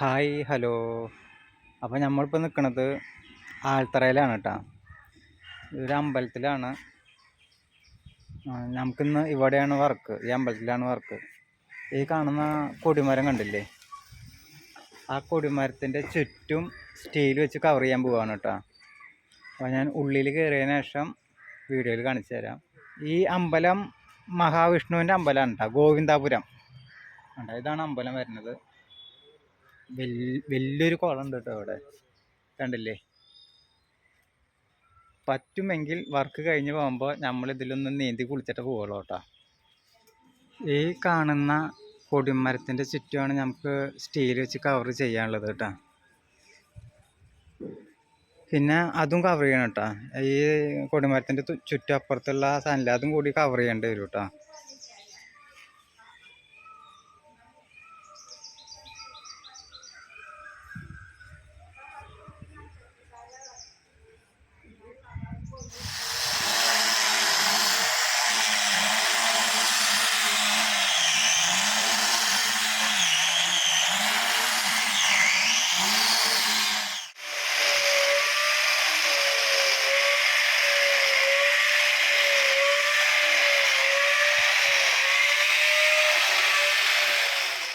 Hi hello. അപ്പോൾ നമ്മളിപ്പോൾ നിൽക്കുന്നത് ആൽത്തറയിലാണ് കേട്ടോ. ഒരു അമ്പലത്തിലാണ്. നമുക്കിന്ന് ഇവിടെയാണ് വർക്ക്, ഈ അമ്പലത്തിലാണ് വർക്ക്. ഈ കാണുന്ന കൊടിമരം കണ്ടില്ലേ, ആ കൊടിമരത്തിൻ്റെ ചുറ്റും സ്റ്റീൽ വെച്ച് കവർ ചെയ്യാൻ പോവുകയാണ് കേട്ടോ. അപ്പോൾ ഞാൻ ഉള്ളിൽ കയറിയതിന് ശേഷം വീഡിയോയിൽ കാണിച്ചു തരാം. ഈ അമ്പലം മഹാവിഷ്ണുവിൻ്റെ അമ്പലമാണ് കേട്ടോ, ഗോവിന്ദാപുരം. ഇതാണ് അമ്പലം വരുന്നത്. വലിയൊരു കുളം ഉണ്ട് കേട്ടോ അവിടെ, കണ്ടില്ലേ. പറ്റുമെങ്കിൽ വർക്ക് കഴിഞ്ഞ് പോകുമ്പോൾ നമ്മളിതിലൊന്ന് നീന്തി കുളിച്ചിട്ട് പോവുള്ളൂ കേട്ടോ. ഈ കാണുന്ന കൊടിമരത്തിൻ്റെ ചുറ്റുമാണ് നമുക്ക് സ്റ്റീൽ വെച്ച് കവർ ചെയ്യാനുള്ളത് കേട്ടോ. പിന്നെ അതും കവർ ചെയ്യണം കേട്ടോ. ഈ കൊടിമരത്തിൻ്റെ ചുറ്റപ്പുറത്തുള്ള സാധനമില്ല, അതും കൂടി കവർ ചെയ്യേണ്ടി വരും കേട്ടോ.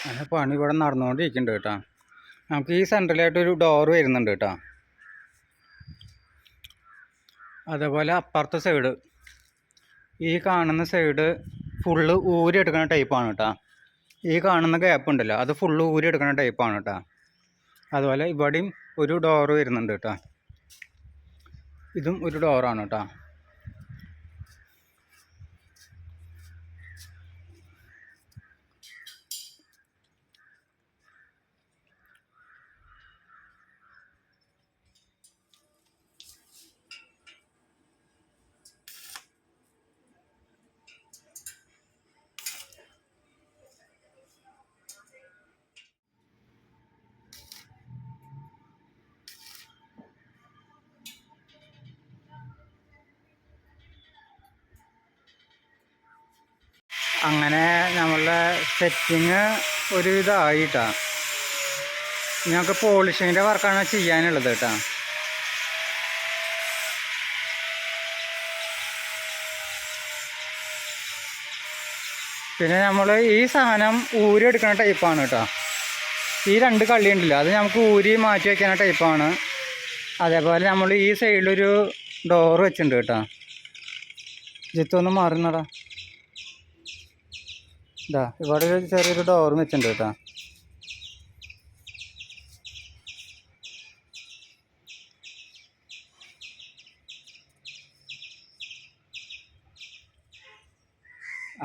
അങ്ങനെ പണി ഇവിടെ നടന്നുകൊണ്ടിരിക്കുന്നുണ്ട് കേട്ടോ. നമുക്ക് ഈ സെൻട്രലായിട്ടൊരു ഡോറ് വരുന്നുണ്ട് കേട്ടോ. അതേപോലെ അപ്പുറത്തെ സൈഡ്, ഈ കാണുന്ന സൈഡ് ഫുള്ള് ഊരി എടുക്കുന്ന ടൈപ്പാണ് കേട്ടോ. ഈ കാണുന്ന ഗ്യാപ്പ് ഉണ്ടല്ലോ, അത് ഫുള്ള് ഊരി എടുക്കുന്ന ടൈപ്പാണ് കേട്ടോ. അതുപോലെ ഇവിടെയും ഒരു ഡോറ് വരുന്നുണ്ട് കേട്ടോ. ഇതും ഒരു ഡോറാണ് കേട്ടോ. അങ്ങനെ നമ്മളുടെ സെറ്റിങ് ഒരുവിധമായിട്ടാ. ഞങ്ങൾക്ക് പോളിഷിങ്ങിൻ്റെ വർക്കാണ് ചെയ്യാനുള്ളത് കേട്ടോ. പിന്നെ നമ്മൾ ഈ സാധനം ഊരി എടുക്കുന്ന ടൈപ്പാണ് കേട്ടോ. ഈ രണ്ട് കള്ളി ഉണ്ടല്ലോ, അത് നമുക്ക് ഊരി മാറ്റി വയ്ക്കുന്ന ടൈപ്പാണ്. അതേപോലെ നമ്മൾ ഈ സൈഡിലൊരു ഡോറ് വെച്ചിട്ടുണ്ട് കേട്ടോ. ജിത്തൊന്ന് മാറുന്നടാ. ഇതാ ഇവിടെ ഒരു ചെറിയൊരു ഡോറും വെച്ചിട്ടുണ്ട് കേട്ടോ.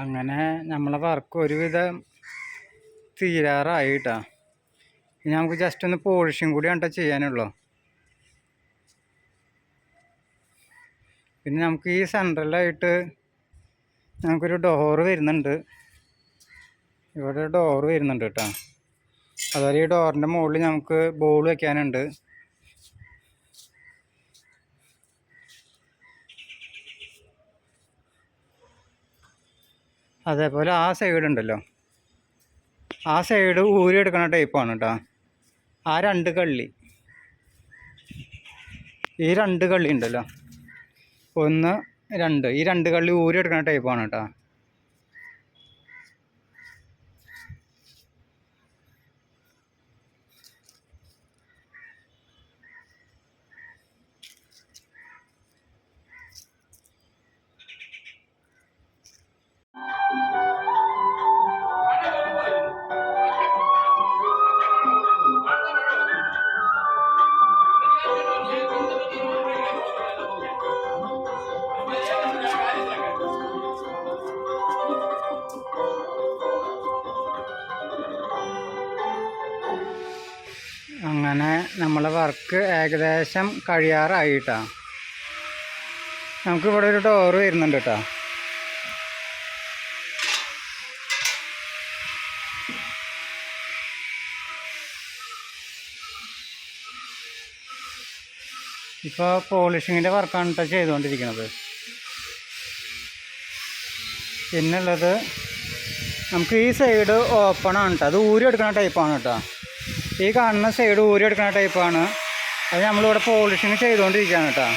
അങ്ങനെ നമ്മളെ വർക്ക് ഒരുവിധം തീരാറായി കേട്ടോ. ഇനി നമുക്ക് ജസ്റ്റ് ഒന്ന് പോളിഷിങ് കൂടി കണ്ടാ ചെയ്യാനുള്ളൂ. പിന്നെ നമുക്ക് ഈ സെൻട്രലായിട്ട് നമുക്കൊരു ഡോറ് വരുന്നുണ്ട്. ഇവിടെ ഡോറ് വരുന്നുണ്ട് കേട്ടോ. അതുപോലെ ഈ ഡോറിൻ്റെ മുകളിൽ നമുക്ക് ബോൾ വെക്കാനുണ്ട്. അതേപോലെ ആ സൈഡ് ഉണ്ടല്ലോ, ആ സൈഡ് ഊരി എടുക്കുന്ന ടൈപ്പാണ് കേട്ടോ. ആ രണ്ട് കള്ളി, ഈ രണ്ട് കള്ളി ഉണ്ടല്ലോ, ഒന്ന് രണ്ട്, ഈ രണ്ട് കള്ളി ഊരി എടുക്കുന്ന ടൈപ്പാണ് കേട്ടോ. അങ്ങനെ നമ്മളെ വർക്ക് ഏകദേശം കഴിയാറായിട്ടാ. നമുക്കിവിടെ ഒരു ഡോറ് വരുന്നുണ്ട് കേട്ടോ. ഇപ്പോൾ പോളിഷിങ്ങിൻ്റെ വർക്കാണ് കേട്ടോ ചെയ്തുകൊണ്ടിരിക്കുന്നത്. പിന്നുള്ളത് നമുക്ക് ഈ സൈഡ് ഓപ്പൺ ആണ് കേട്ടോ. അത് ഊരി എടുക്കുന്ന ടൈപ്പാണ് കേട്ടോ. ഈ കാണുന്ന സൈഡ് ഊരി എടുക്കുന്ന ടൈപ്പാണ്. അത് നമ്മളിവിടെ പോളിഷിങ് ചെയ്തുകൊണ്ടിരിക്കുകയാണ് കേട്ടോ.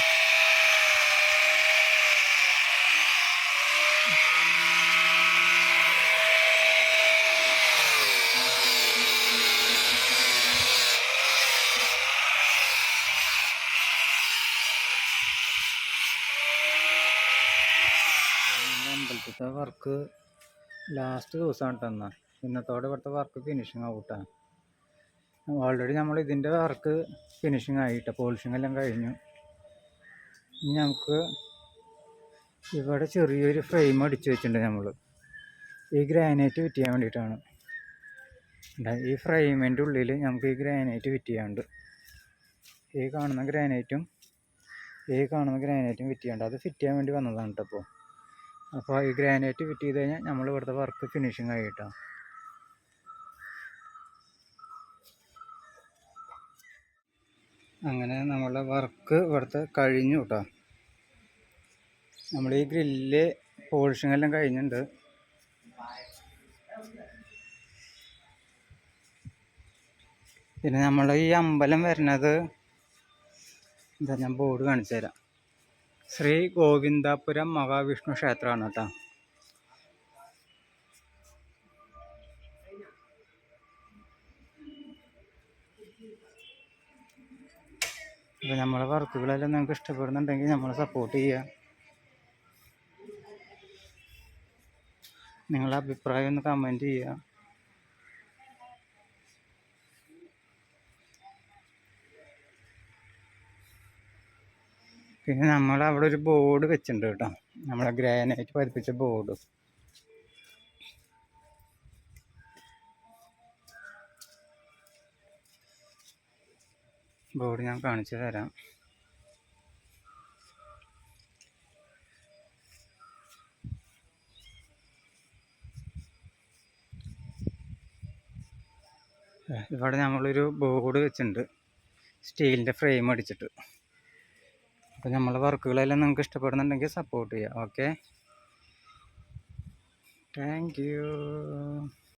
അമ്പലത്തിലത്തെ വർക്ക് ലാസ്റ്റ് ദിവസമാണ് കേട്ടോ. ഇന്നത്തോടെ ഇവിടുത്തെ വർക്ക് ഫിനിഷിങ് ആവട്ടെ. ഓൾറെഡി നമ്മൾ ഇതിൻ്റെ വർക്ക് ഫിനിഷിങ് ആയിട്ടോ, പോളിഷിങ് എല്ലാം കഴിഞ്ഞു. ഇനി നമുക്ക് ഇവിടെ ചെറിയൊരു ഫ്രെയിം അടിച്ചു വെച്ചിട്ടുണ്ട് നമ്മൾ. ഈ ഗ്രാനൈറ്റ് ഫിറ്റ് ചെയ്യാൻ വേണ്ടിയിട്ടാണ്. ഈ ഫ്രെയിമിൻ്റെ ഉള്ളിൽ നമുക്ക് ഈ ഗ്രാനൈറ്റ് ഫിറ്റ് ചെയ്യാനുണ്ട്. ഈ കാണുന്ന ഗ്രാനൈറ്റും ഫിറ്റ് ചെയ്യാനുണ്ട്. അത് ഫിറ്റ് ചെയ്യാൻ വേണ്ടി വന്നതാണ് കേട്ടോ. അപ്പോൾ ഈ ഗ്രാനൈറ്റ് ഫിറ്റ് ചെയ്ത് കഴിഞ്ഞാൽ നമ്മൾ ഇവിടുത്തെ വർക്ക് ഫിനിഷിങ് ആയിട്ടാണ്. അങ്ങനെ നമ്മളുടെ വർക്ക് ഇവിടുത്തെ കഴിഞ്ഞു കേട്ടോ. നമ്മൾ ഈ ഗ്രില്ല് പോളിഷിങ് എല്ലാം കഴിഞ്ഞിട്ടുണ്ട്. പിന്നെ നമ്മളെ ഈ അമ്പലം വരുന്നത് എന്താ, ഞാൻ ബോർഡ് കാണിച്ചു തരാം. ശ്രീ ഗോവിന്ദാപുരം മഹാവിഷ്ണു ക്ഷേത്രമാണ് കേട്ടോ. അപ്പോൾ നമ്മളെ വർക്കുകളെല്ലാം നിങ്ങൾക്ക് ഇഷ്ടപ്പെടുന്നുണ്ടെങ്കിൽ നമ്മളെ സപ്പോർട്ട് ചെയ്യുക. നിങ്ങളുടെ അഭിപ്രായം ഒന്ന് കമൻറ്റ് ചെയ്യുക. പിന്നെ നമ്മളവിടെ ഒരു ബോർഡ് വെച്ചിട്ടുണ്ട് കേട്ടോ, നമ്മളെ ഗ്രാനൈറ്റ് പതിപ്പിച്ച ബോർഡ്. ഞാൻ കാണിച്ചു തരാം. ഇവിടെ നമ്മളൊരു ബോർഡ് വെച്ചിട്ടുണ്ട്, സ്റ്റീലിൻ്റെ ഫ്രെയിം അടിച്ചിട്ട്. അപ്പോൾ നമ്മളെ വർക്കുകളെല്ലാം നിങ്ങൾക്ക് ഇഷ്ടപ്പെടുന്നുണ്ടെങ്കിൽ സപ്പോർട്ട് ചെയ്യുക. Okay, thank you.